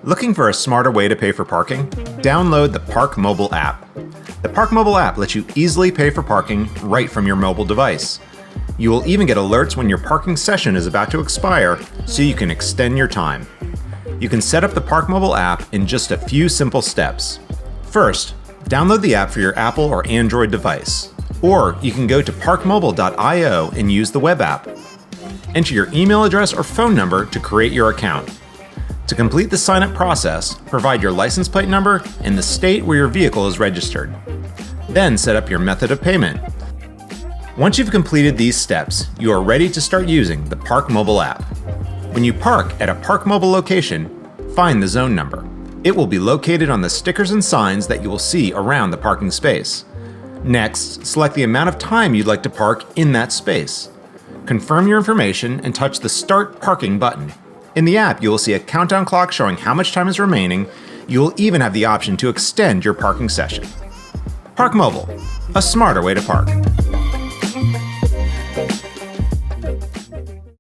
Looking for a smarter way to pay for parking? Download the ParkMobile app. The ParkMobile app lets you easily pay for parking right from your mobile device. You will even get alerts when your parking session is about to expire, so you can extend your time. You can set up the ParkMobile app in just a few simple steps. First, download the app for your Apple or Android device. Or you can go to parkmobile.io and use the web app. Enter your email address or phone number to create your account. To complete the sign-up process, provide your license plate number and the state where your vehicle is registered. Then set up your method of payment. Once you've completed these steps, you are ready to start using the ParkMobile app. When you park at a ParkMobile location, find the zone number. It will be located on the stickers and signs that you will see around the parking space. Next, select the amount of time you'd like to park in that space. Confirm your information and touch the Start Parking button. In the app, you will see a countdown clock showing how much time is remaining. You will even have the option to extend your parking session. ParkMobile, a smarter way to park.